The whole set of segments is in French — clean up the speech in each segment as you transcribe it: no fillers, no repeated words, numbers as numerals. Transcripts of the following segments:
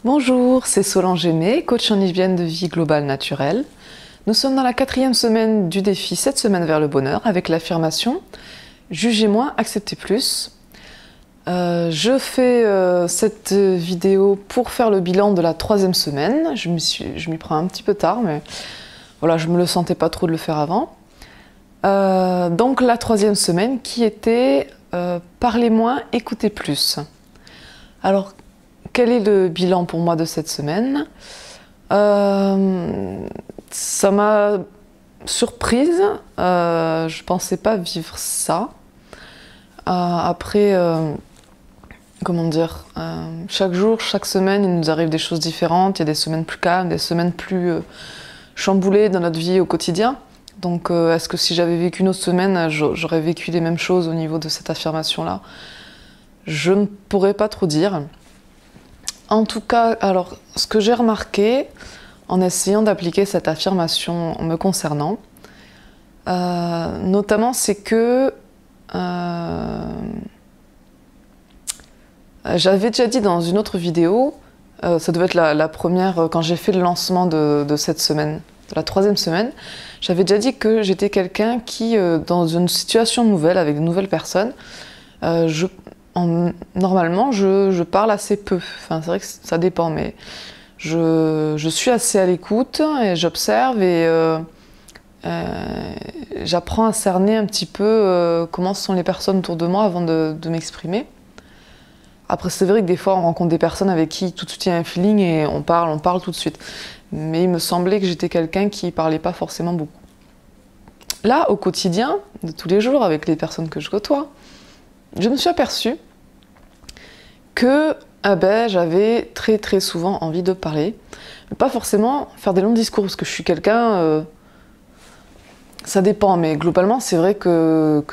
Bonjour, c'est Solange Aimé, coach en hygiène de vie globale naturelle. Nous sommes dans la 4e semaine du défi 7 semaines vers le bonheur avec l'affirmation « Jugez moins, acceptez plus ». Je fais cette vidéo pour faire le bilan de la 3e semaine. Je m'y prends un petit peu tard, mais voilà, je ne me le sentais pas trop de le faire avant. Donc la 3e semaine qui était parlez moins, écoutez plus. Alors, quel est le bilan pour moi de cette semaine? Ça m'a surprise, je pensais pas vivre ça. Après, comment dire, chaque jour, chaque semaine, il nous arrive des choses différentes. Il y a des semaines plus calmes, des semaines plus chamboulées dans notre vie au quotidien. Donc, est-ce que si j'avais vécu une autre semaine, j'aurais vécu les mêmes choses au niveau de cette affirmation-là? Je ne pourrais pas trop dire. En tout cas, alors, ce que j'ai remarqué en essayant d'appliquer cette affirmation me concernant, notamment, c'est que j'avais déjà dit dans une autre vidéo, ça devait être la première, quand j'ai fait le lancement de cette semaine, de la 3e semaine, j'avais déjà dit que j'étais quelqu'un qui, dans une situation nouvelle, avec de nouvelles personnes, normalement, je parle assez peu. Enfin, c'est vrai que ça dépend, mais je suis assez à l'écoute et j'observe et j'apprends à cerner un petit peu comment sont les personnes autour de moi avant de m'exprimer. Après, c'est vrai que des fois, on rencontre des personnes avec qui tout de suite il y a un feeling et on parle tout de suite. Mais il me semblait que j'étais quelqu'un qui parlait pas forcément beaucoup. Là, au quotidien, de tous les jours, avec les personnes que je côtoie, je me suis aperçue que j'avais très souvent envie de parler, mais pas forcément faire des longs discours, parce que je suis quelqu'un, ça dépend, mais globalement c'est vrai que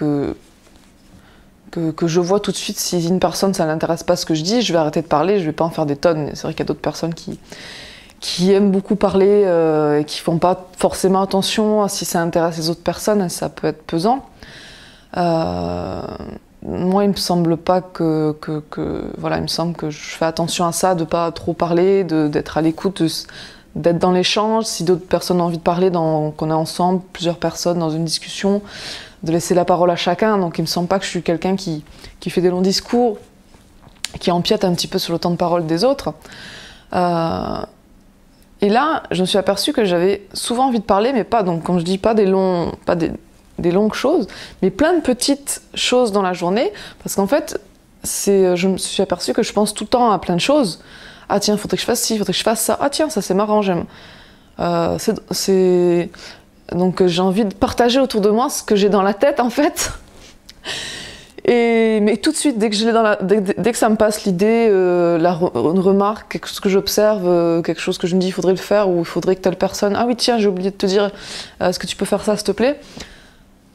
je vois tout de suite si une personne ça l'intéresse pas ce que je dis, je vais arrêter de parler, je vais pas en faire des tonnes. C'est vrai qu'il y a d'autres personnes qui aiment beaucoup parler et qui font pas forcément attention à si ça intéresse les autres personnes, ça peut être pesant. Moi, il me semble pas voilà, il me semble que je fais attention à ça, de pas trop parler, d'être à l'écoute, d'être dans l'échange. Si d'autres personnes ont envie de parler, qu'on est ensemble, plusieurs personnes dans une discussion, de laisser la parole à chacun. Donc, il me semble pas que je suis quelqu'un qui fait des longs discours, qui empiète un petit peu sur le temps de parole des autres. Et là, je me suis aperçue que j'avais souvent envie de parler, mais pas, donc, comme je dis, pas des longues choses, mais plein de petites choses dans la journée, parce qu'en fait, je me suis aperçue que je pense tout le temps à plein de choses. Ah tiens, faudrait que je fasse ci, faudrait que je fasse ça. Ah tiens, ça c'est marrant, j'aime. Donc j'ai envie de partager autour de moi ce que j'ai dans la tête en fait. Mais tout de suite, dès que ça me passe l'idée, une remarque, quelque chose que j'observe, quelque chose que je me dis il faudrait le faire, ou il faudrait que telle personne, ah oui tiens, j'ai oublié de te dire, est-ce que tu peux faire ça s'il te plaît?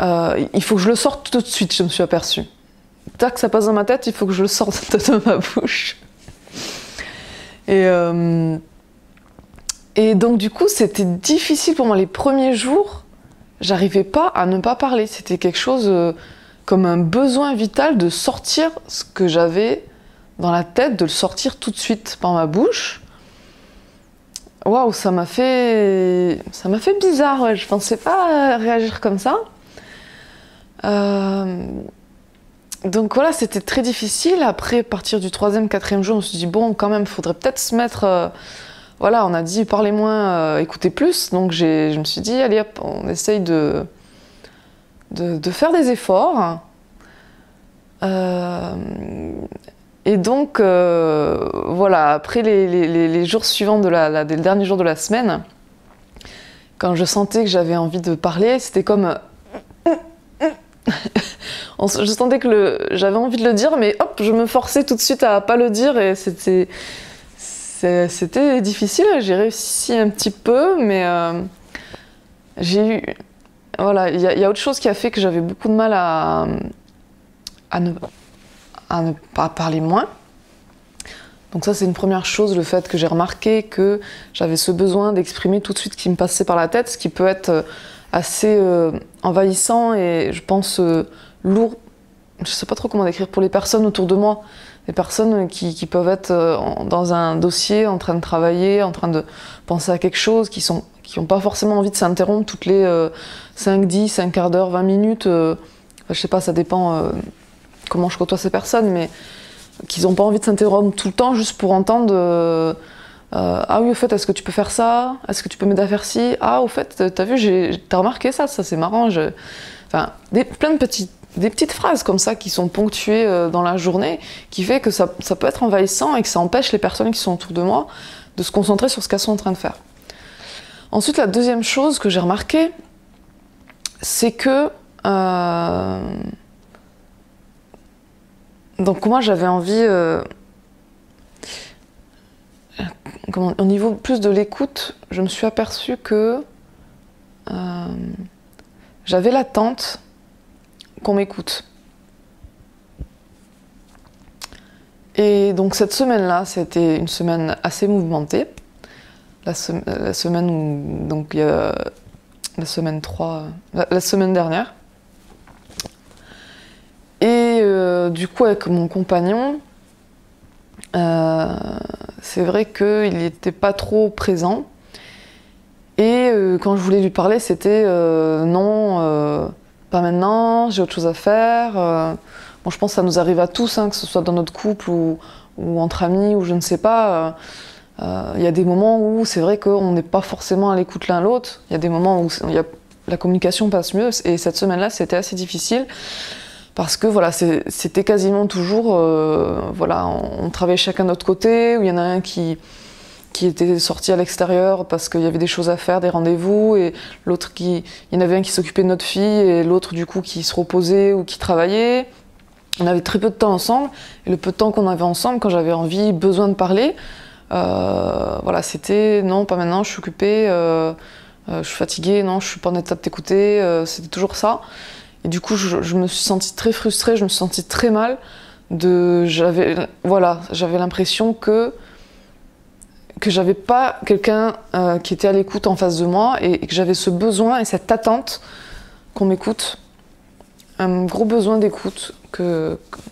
Il faut que je le sorte tout de suite, je me suis aperçue. Tac, ça passe dans ma tête, il faut que je le sorte de ma bouche. Et donc du coup, c'était difficile pour moi les premiers jours. J'arrivais pas à ne pas parler. C'était quelque chose comme un besoin vital de sortir ce que j'avais dans la tête, de le sortir tout de suite par ma bouche. Waouh, ça m'a fait bizarre. Ouais. Je pensais pas réagir comme ça. Donc voilà, c'était très difficile. Après, à partir du 3e, 4e jour, je me suis dit, bon, quand même, il faudrait peut-être se mettre... voilà, on a dit, parlez moins, écoutez plus. Donc je me suis dit, allez hop, on essaye de faire des efforts. Et donc, voilà, après les jours suivants des derniers jours de la semaine, quand je sentais que j'avais envie de parler, c'était comme... je sentais que j'avais envie de le dire, mais hop, je me forçais tout de suite à pas le dire et c'était difficile. J'ai réussi un petit peu, mais voilà, il y a autre chose qui a fait que j'avais beaucoup de mal à ne pas parler moins. Donc ça, c'est une première chose, le fait que j'ai remarqué que j'avais ce besoin d'exprimer tout de suite ce qui me passait par la tête, ce qui peut être assez envahissant et je pense lourd. Je sais pas trop comment décrire pour les personnes autour de moi. Des personnes qui peuvent être dans un dossier, en train de travailler, en train de penser à quelque chose, qui n'ont pas forcément envie de s'interrompre toutes les 5, 10, un quart d'heure, 20 minutes. Je sais pas, ça dépend comment je côtoie ces personnes, mais qui n'ont pas envie de s'interrompre tout le temps juste pour entendre ah oui, au fait, est-ce que tu peux faire ça? Est-ce que tu peux m'aider à faire ci? Ah, au fait, t'as vu, t'as remarqué ça c'est marrant. Enfin, plein de des petites phrases comme ça qui sont ponctuées dans la journée, qui fait que ça peut être envahissant et que ça empêche les personnes qui sont autour de moi de se concentrer sur ce qu'elles sont en train de faire. Ensuite, la deuxième chose que j'ai remarqué, c'est que donc moi j'avais envie au niveau plus de l'écoute, je me suis aperçue que j'avais l'attente qu'on m'écoute. Et donc cette semaine-là, c'était une semaine assez mouvementée. La semaine où, donc il y a la semaine 3, la semaine dernière. Et du coup, avec mon compagnon, c'est vrai qu'il n'était pas trop présent. Et quand je voulais lui parler, c'était non, pas maintenant, j'ai autre chose à faire. Bon, je pense que ça nous arrive à tous, hein, que ce soit dans notre couple ou entre amis, ou je ne sais pas. Il y a des moments où c'est vrai qu'on n'est pas forcément à l'écoute l'un l'autre. Il y a des moments où la communication passe mieux. Et cette semaine-là, c'était assez difficile. Parce que voilà, c'était quasiment toujours, voilà, on travaillait chacun de notre côté, où il y en a un qui était sorti à l'extérieur parce qu'il y avait des choses à faire, des rendez-vous, et l'autre il y en avait un qui s'occupait de notre fille, et l'autre du coup qui se reposait ou qui travaillait. On avait très peu de temps ensemble, et le peu de temps qu'on avait ensemble, quand j'avais envie, besoin de parler, voilà, c'était non, pas maintenant, je suis occupée, je suis fatiguée, non, je suis pas en état de t'écouter, c'était toujours ça. Et du coup, je me suis sentie très frustrée, je me suis sentie très mal. J'avais l'impression que j'avais pas quelqu'un qui était à l'écoute en face de moi, et que j'avais ce besoin et cette attente qu'on m'écoute. Un gros besoin d'écoute,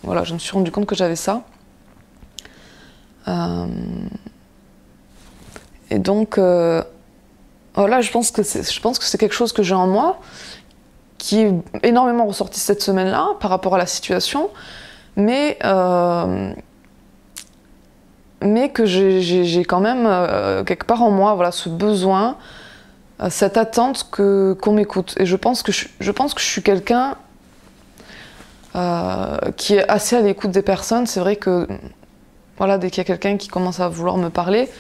voilà, je me suis rendu compte que j'avais ça. Et donc, voilà, je pense que c'est quelque chose que j'ai en moi, qui est énormément ressorti cette semaine-là par rapport à la situation, mais que j'ai quand même quelque part en moi, voilà, ce besoin, cette attente qu'on m'écoute. Et je pense que je suis quelqu'un qui est assez à l'écoute des personnes. C'est vrai que voilà, dès qu'il y a quelqu'un qui commence à vouloir me parler,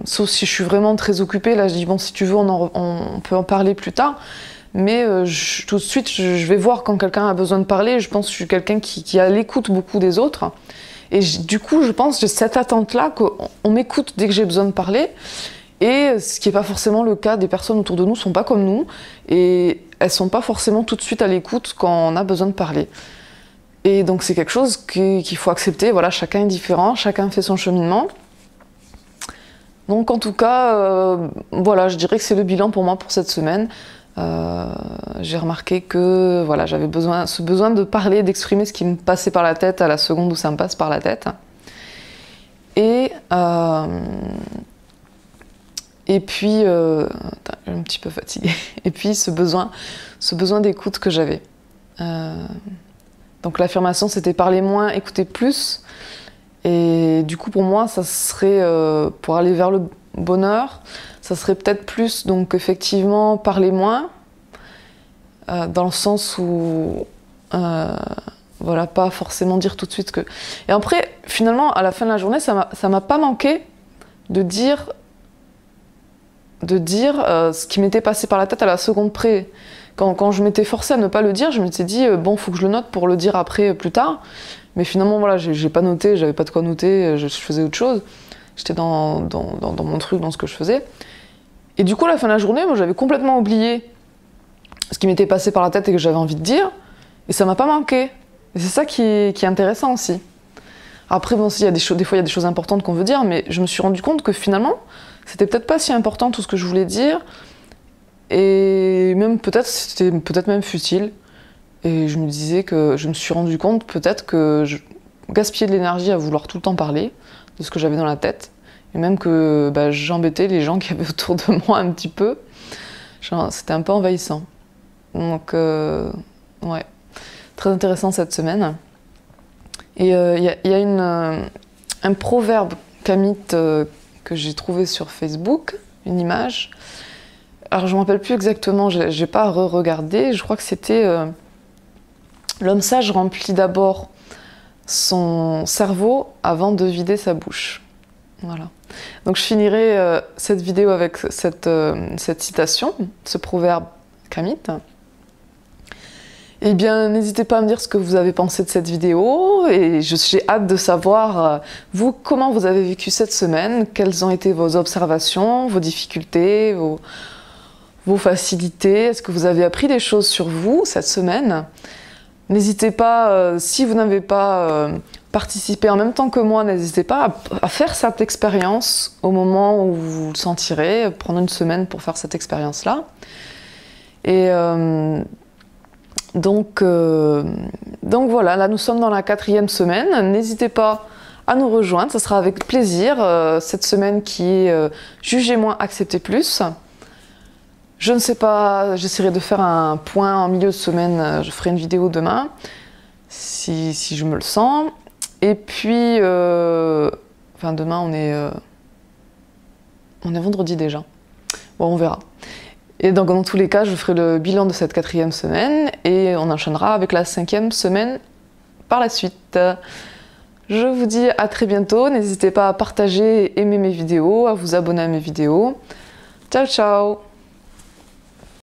sauf si je suis vraiment très occupée, là je dis bon, si tu veux on peut en parler plus tard. Mais tout de suite, je vais voir quand quelqu'un a besoin de parler. Je pense que je suis quelqu'un qui est à l'écoute beaucoup des autres. Et du coup, je pense que j'ai cette attente-là qu'on m'écoute dès que j'ai besoin de parler. Et ce qui n'est pas forcément le cas des personnes autour de nous, ne sont pas comme nous. Et elles ne sont pas forcément tout de suite à l'écoute quand on a besoin de parler. Et donc c'est quelque chose qu'il faut accepter. Voilà, chacun est différent, chacun fait son cheminement. Donc en tout cas, voilà, je dirais que c'est le bilan pour moi pour cette semaine. J'ai remarqué que voilà, j'avais ce besoin de parler, d'exprimer ce qui me passait par la tête à la seconde où ça me passe par la tête. Et puis, je suis un petit peu fatiguée. Et puis ce besoin d'écoute que j'avais. Donc l'affirmation, c'était parler moins, écouter plus. Et du coup, pour moi, ça serait, pour aller vers le bonheur, ça serait peut-être plus, donc effectivement, parler moins, dans le sens où, voilà, pas forcément dire tout de suite que... Et après, finalement, à la fin de la journée, ça m'a pas manqué de dire ce qui m'était passé par la tête à la seconde près. Quand je m'étais forcée à ne pas le dire, je m'étais dit, bon, faut que je le note pour le dire après, plus tard. Mais finalement, voilà, j'ai pas noté, j'avais pas de quoi noter, je faisais autre chose. J'étais dans mon truc, dans ce que je faisais. Et du coup, à la fin de la journée, moi, j'avais complètement oublié ce qui m'était passé par la tête et que j'avais envie de dire. Et ça m'a pas manqué. Et c'est ça qui est intéressant aussi. Après, bon, des fois, il y a des choses importantes qu'on veut dire, mais je me suis rendu compte que finalement, c'était peut-être pas si important tout ce que je voulais dire. Et même c'était peut-être même futile. Et je me disais que je me suis rendu compte peut-être que gaspillé de l'énergie à vouloir tout le temps parler de ce que j'avais dans la tête. Et même que j'embêtais les gens qui avaient autour de moi un petit peu. C'était un peu envahissant. Donc, ouais, très intéressant cette semaine. Et il y a un proverbe kamite que j'ai trouvé sur Facebook, une image. Alors, je ne me rappelle plus exactement, je n'ai pas re-regardé. Je crois que c'était l'homme sage remplit d'abord son cerveau avant de vider sa bouche. Voilà. Donc je finirai cette vidéo avec cette citation, ce proverbe kamite. Eh bien, n'hésitez pas à me dire ce que vous avez pensé de cette vidéo et j'ai hâte de savoir, vous, comment vous avez vécu cette semaine, quelles ont été vos observations, vos difficultés, vos facilités. Est-ce que vous avez appris des choses sur vous cette semaine? N'hésitez pas, si vous n'avez pas participé en même temps que moi, n'hésitez pas à faire cette expérience au moment où vous le sentirez, prendre une semaine pour faire cette expérience-là. Et donc voilà, là nous sommes dans la 4e semaine. N'hésitez pas à nous rejoindre, ça sera avec plaisir. Cette semaine qui est Jugez-moi, acceptez plus. Je ne sais pas, j'essaierai de faire un point en milieu de semaine, je ferai une vidéo demain, si je me le sens. Et puis, enfin demain on est vendredi déjà, bon on verra. Et donc dans tous les cas, je ferai le bilan de cette 4e semaine et on enchaînera avec la 5e semaine par la suite. Je vous dis à très bientôt, n'hésitez pas à partager, aimer mes vidéos, à vous abonner à mes vidéos. Ciao ciao!